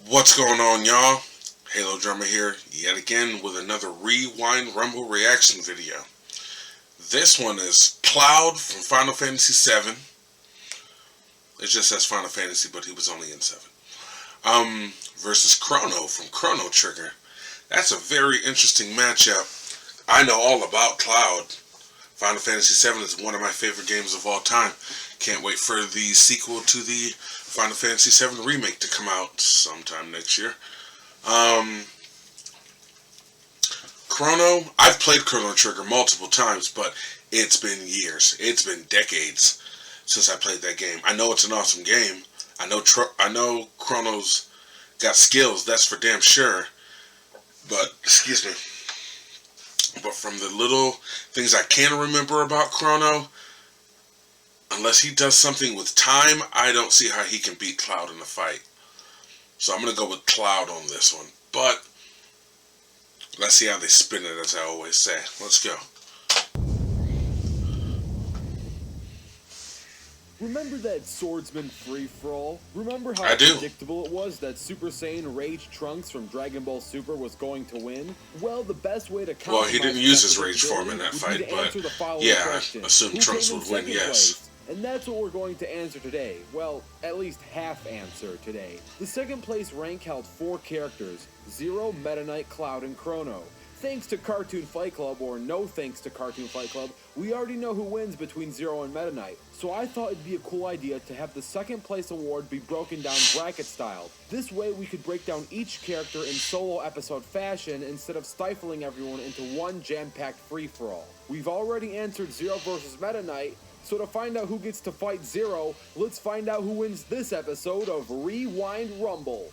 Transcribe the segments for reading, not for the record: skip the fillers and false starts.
What's going on, y'all? Halo Drummer here, yet again with another Rewind Rumble reaction video. This one is Cloud from Final Fantasy VII. It just says Final Fantasy, but he was only in 7. Versus Crono from Chrono Trigger. That's a very interesting matchup. I know all about Cloud. Final Fantasy VII is one of my favorite games of all time. Can't wait for the sequel to the Final Fantasy VII remake to come out sometime next year. Crono, I've played Chrono Trigger multiple times, but it's been years. It's been decades since I played that game. I know it's an awesome game. I know Chrono's got skills, that's for damn sure. But, excuse me. But from the little things I can remember about Crono, unless he does something with time, I don't see how he can beat Cloud in a fight. So I'm going to go with Cloud on this one. But let's see how they spin it, as I always say. Let's go. Remember that swordsman free-for-all? Remember how I do. predictable it was that Super Saiyan Rage Trunks from Dragon Ball Super was going to win? Well, the best way to Well, he didn't use his rage form in that fight, but yeah, I assumed Trunks would win, yes. And that's what we're going to answer today. Well, at least half answer today. The second place rank held 4 characters: Zero, Meta Knight, Cloud, and Crono. Thanks to Cartoon Fight Club, or no thanks to Cartoon Fight Club, we already know who wins between Zero and Meta Knight. So I thought it'd be a cool idea to have the second place award be broken down bracket style. This way we could break down each character in solo episode fashion instead of stifling everyone into one jam-packed free-for-all. We've already answered Zero versus Meta Knight, so to find out who gets to fight Zero, let's find out who wins this episode of Rewind Rumble.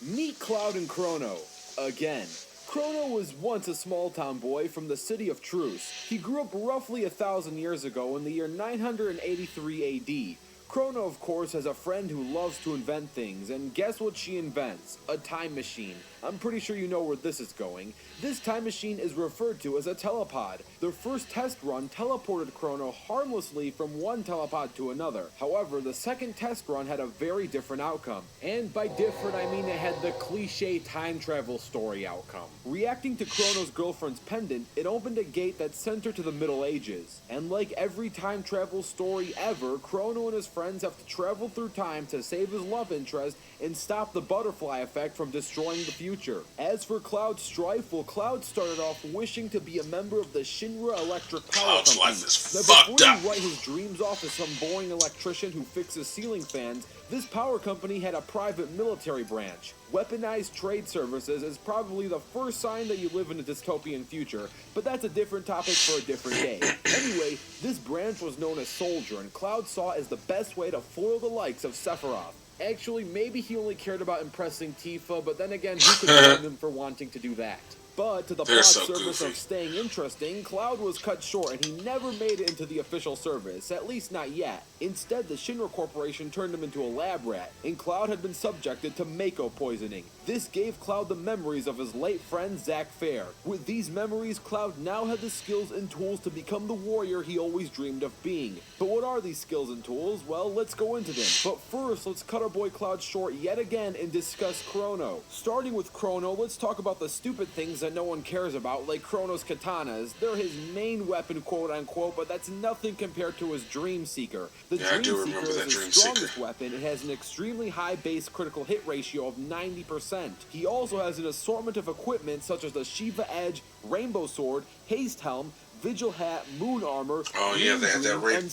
Meet Cloud and Crono. Again. Crono was once a small-town boy from the city of Truce. He grew up roughly 1,000 years ago in the year 983 AD. Crono, of course, has a friend who loves to invent things, and guess what she invents? A time machine. I'm pretty sure you know where this is going. This time machine is referred to as a telepod. Their first test run teleported Crono harmlessly from one telepod to another. However, the second test run had a very different outcome. And by different, I mean it had the cliche time travel story outcome. Reacting to Crono's girlfriend's pendant, it opened a gate that sent her to the Middle Ages. And like every time travel story ever, Crono and his friends have to travel through time to save his love interest and stop the butterfly effect from destroying the future. As for Cloud's strife, well, Cloud started off wishing to be a member of the Shinra Electric Power Cloud's Company. life is Now, fucked before up. you write his dreams off as some boring electrician who fixes ceiling fans, this power company had a private military branch. Weaponized trade services is probably the first sign that you live in a dystopian future, but that's a different topic for a different day. Anyway, this branch was known as Soldier, and Cloud saw it as the best way to foil the likes of Sephiroth. Actually, maybe he only cared about impressing Tifa, but then again, who could blame him for wanting to do that? But to the plot service of staying interesting, Cloud was cut short and he never made it into the official service, at least not yet. Instead, the Shinra Corporation turned him into a lab rat, and Cloud had been subjected to Mako poisoning. This gave Cloud the memories of his late friend Zack Fair. With these memories, Cloud now had the skills and tools to become the warrior he always dreamed of being. But what are these skills and tools? Well, let's go into them. But first, let's cut our boy Cloud short yet again and discuss Crono. Starting with Crono, let's talk about the stupid things that no one cares about, like Crono's katanas. They're his main weapon, quote-unquote, but that's nothing compared to his Dream Seeker. The Dream Seeker is his strongest weapon. It has an extremely high base critical hit ratio of 90%. He also has an assortment of equipment such as the Shiva Edge, Rainbow Sword, Haste Helm, Vigil Hat, Moon Armor. Oh yeah, they had that Rainbow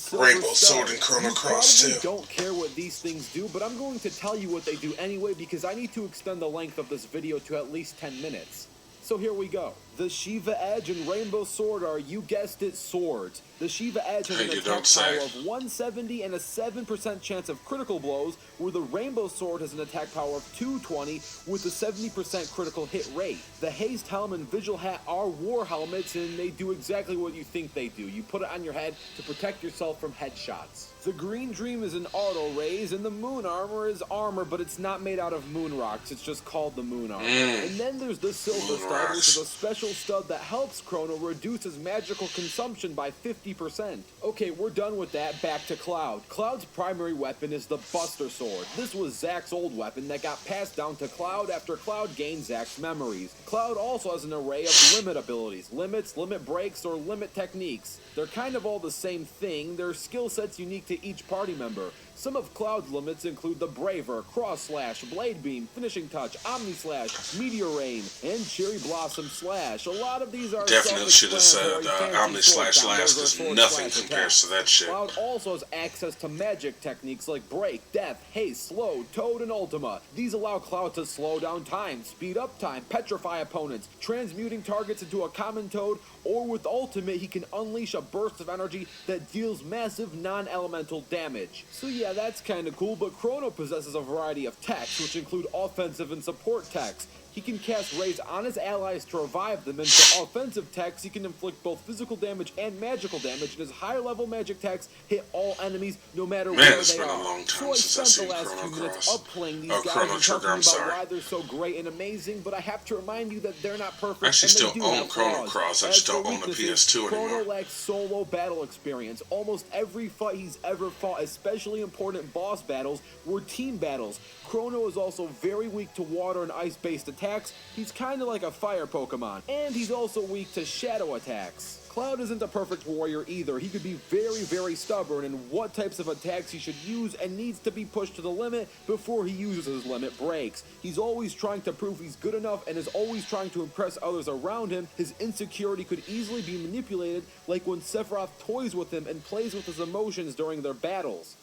Sword in Chrono Cross too. I don't care what these things do, but I'm going to tell you what they do anyway because I need to extend the length of this video to at least 10 minutes. So here we go. The Shiva Edge and Rainbow Sword are, you guessed it, swords. The Shiva Edge has an attack power of 170 and a 7% chance of critical blows, where the Rainbow Sword has an attack power of 220 with a 70% critical hit rate. The Haste Helm and Vigil Hat are war helmets, and they do exactly what you think they do. You put it on your head to protect yourself from headshots. The Green Dream is an auto raise, and the Moon Armor is armor, but it's not made out of moon rocks. It's just called the Moon Armor. And then there's the Silver Star, which is a special special stud that helps Crono reduce his magical consumption by 50%. Okay, we're done with that, back to Cloud. Cloud's primary weapon is the Buster Sword. This was Zack's old weapon that got passed down to Cloud after Cloud gained Zack's memories. Cloud also has an array of limit abilities, limits, limit breaks, or limit techniques. They're kind of all the same thing, their skill sets unique to each party member. Some of Cloud's limits include the Braver, Cross Slash, Blade Beam, Finishing Touch, Omni Slash, Meteor Rain, and Cherry Blossom Slash. A lot of these are definitely should have said Omni Slash last, because nothing compares to that shit. Cloud also has access to magic techniques like Break, Death, Haste, Slow, Toad, and Ultima. These allow Cloud to slow down time, speed up time, petrify opponents, transmuting targets into a common Toad, or with Ultimate he can unleash a burst of energy that deals massive non-elemental damage. So yeah, that's kinda cool, but Crono possesses a variety of techs, which include offensive and support techs. He can cast Rays on his allies to revive them, and for offensive techs, he can inflict both physical damage and magical damage, and his higher level magic techs hit all enemies no matter where they are. It's been a long time So I since spent the I've last seen few minutes Chrono upplaying these Cross. guys Chrono and Trigger, talking I'm about sorry. why they're so great and amazing, but I have to remind you that they're not perfect. I actually and still they do own have Chrono flaws. Cross, I As just for don't own a weaknesses, PS2 anymore. Crono lacks solo battle experience. Almost every fight he's ever fought, especially important boss battles, were team battles. Crono is also very weak to water and ice-based attacks. He's kinda like a fire Pokemon. And he's also weak to shadow attacks. Cloud isn't a perfect warrior either. He could be very, very stubborn in what types of attacks he should use and needs to be pushed to the limit before he uses his limit breaks. He's always trying to prove he's good enough and is always trying to impress others around him. His insecurity could easily be manipulated, like when Sephiroth toys with him and plays with his emotions during their battles.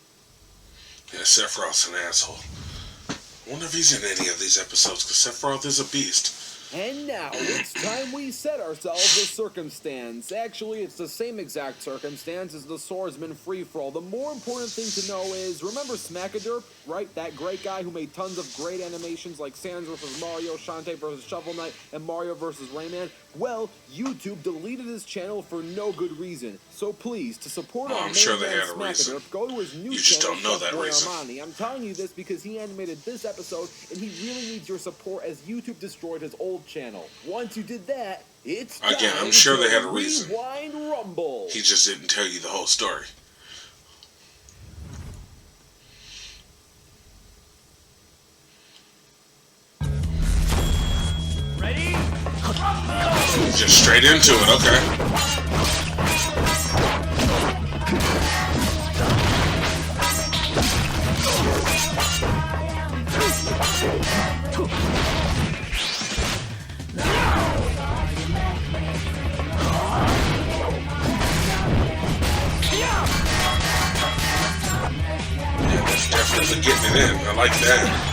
Yeah, Sephiroth's an asshole. I wonder if he's in any of these episodes, because Sephiroth is a beast. And now, it's time we set ourselves a circumstance. Actually, it's the same exact circumstance as the Swordsman free-for-all. The more important thing to know is, remember Smackaderp, right? That great guy who made tons of great animations like Sans vs. Mario, Shantae vs. Shovel Knight, and Mario vs. Rayman? Well, YouTube deleted his channel for no good reason. So please, to support our main sure they man had a reason. Smackaderp, go to his new You just channel, don't know Chef that Boy reason. Armani. I'm telling you this because he animated this episode, and he really needs your support as YouTube destroyed his old channel. Once you did that, it's time Again, I'm sure they had a to reason. Rewind Rumble. He just didn't tell you the whole story. Ready? Just straight into it, okay. Yeah, that's definitely getting it in. I like that.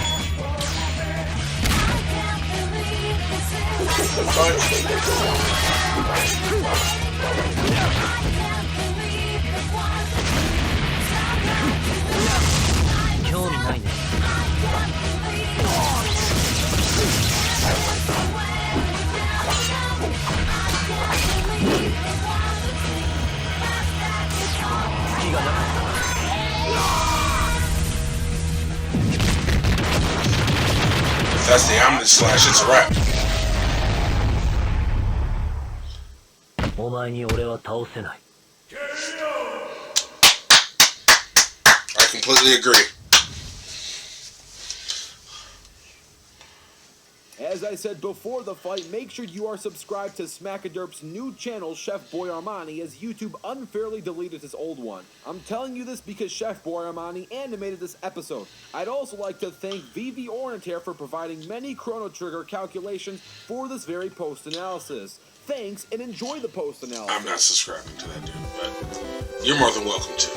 If that's the Omni Slash, it's a wrap. お前に俺は倒せない。 I completely agree. As I said before the fight, make sure you are subscribed to Smackaderp's new channel, Chef Boy Armani, as YouTube unfairly deleted his old one. I'm telling you this because Chef Boy Armani animated this episode. I'd also like to thank VV Ornitaire for providing many Chrono Trigger calculations for this very post-analysis. Thanks, and enjoy the post-analysis. I'm not subscribing to that dude, but you're more than welcome to.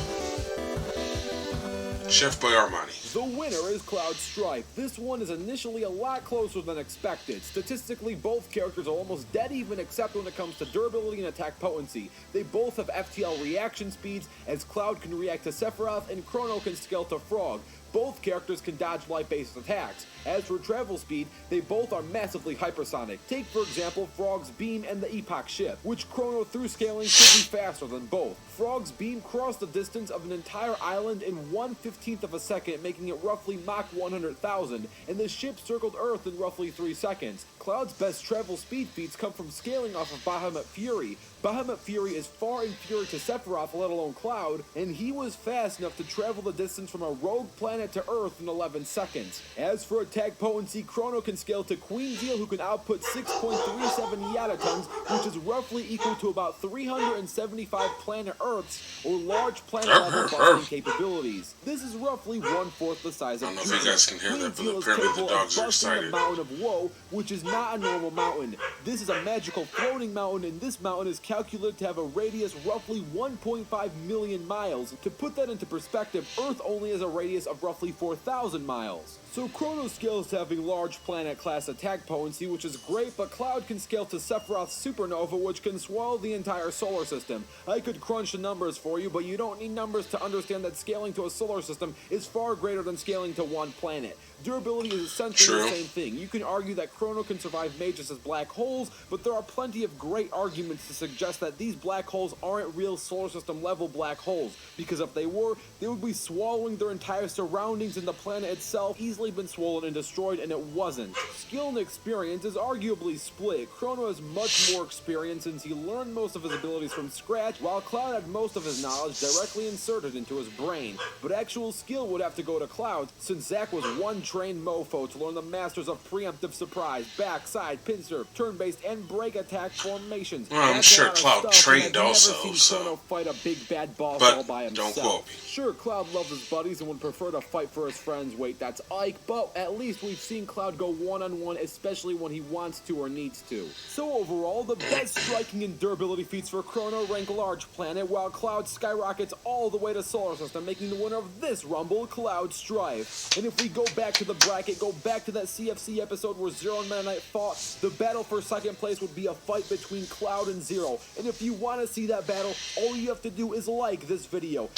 Chef Boy Armani. The winner is Cloud Stripe. This one is initially a lot closer than expected. Statistically, both characters are almost dead even except when it comes to durability and attack potency. They both have FTL reaction speeds, as Cloud can react to Sephiroth and Crono can scale to Frog. Both characters can dodge light-based attacks. As for travel speed, they both are massively hypersonic. Take, for example, Frog's Beam and the Epoch ship, which Crono through scaling should be faster than both. Frog's Beam crossed the distance of an entire island in 1/15 of a second, making it roughly Mach 100,000, and the ship circled Earth in roughly 3 seconds. Cloud's best travel speed feats come from scaling off of Bahamut Fury. Bahamut Fury is far inferior to Sephiroth, let alone Cloud, and he was fast enough to travel the distance from a rogue planet to Earth in 11 seconds. As for attack potency, Crono can scale to Queen Zeal, who can output 6.37 Yatatons, which is roughly equal to about 375 planet Earths, or large planet-level busting capabilities. This is roughly 1/4 the size of I don't know if you guys can hear that, but apparently the dogs are excited. The Mountain of Woe, which is not a normal mountain. This is a magical floating mountain, and this mountain is calculated to have a radius roughly 1.5 million miles. To put that into perspective, Earth only has a radius of roughly 4,000 miles. So Crono scales to having large planet-class attack potency, which is great, but Cloud can scale to Sephiroth's supernova, which can swallow the entire solar system. I could crunch the numbers for you, but you don't need numbers to understand that scaling to a solar system is far greater than scaling to one planet. Durability is essentially the same thing. You can argue that Crono can survive mages as black holes, but there are plenty of great arguments to suggest that these black holes aren't real solar system level black holes, because if they were, they would be swallowing their entire surroundings, and the planet itself easily been swollen and destroyed, and it wasn't. Skill and experience is arguably split. Crono has much more experience since he learned most of his abilities from scratch, while Cloud had most of his knowledge directly inserted into his brain. But actual skill would have to go to Cloud, since Zack was one trained mofo to learn the masters of preemptive surprise, backside, pincer, turn-based, and break attack formations. Well, I'm sure Cloud trained also, so... Crono fight a big bad boss but all by himself. don't quote me. Sure, Cloud loves his buddies and would prefer to fight for his friends. Wait, that's Ike, but at least we've seen Cloud go one-on-one, especially when he wants to or needs to. So overall, the best striking and durability feats for Crono rank large planet, while Cloud skyrockets all the way to solar system, making the winner of this Rumble, Cloud Strife. And if we go back to the bracket, go back to that CFC episode where Zero and Meta Knight fought, the battle for second place would be a fight between Cloud and Zero. And if you want to see that battle, all you have to do is like this video.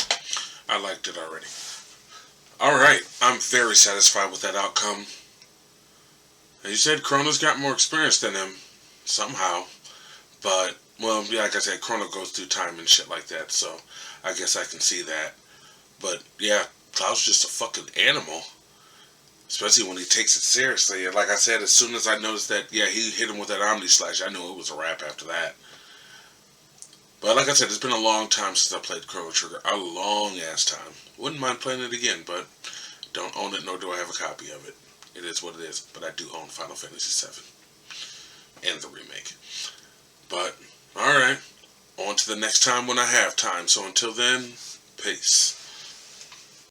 I liked it already. Alright, I'm very satisfied with that outcome. As you said, Crono's got more experience than him, somehow. But, well, yeah, like I said, Crono goes through time and shit like that, so I guess I can see that. But, yeah, Cloud's just a fucking animal. Especially when he takes it seriously. And like I said, as soon as I noticed that, yeah, he hit him with that Omni Slash, I knew it was a wrap after that. But like I said, it's been a long time since I played Chrono Trigger. A long-ass time. Wouldn't mind playing it again, but don't own it, nor do I have a copy of it. It is what it is. But I do own Final Fantasy VII. And the remake. But, alright. On to the next time when I have time. So until then, peace.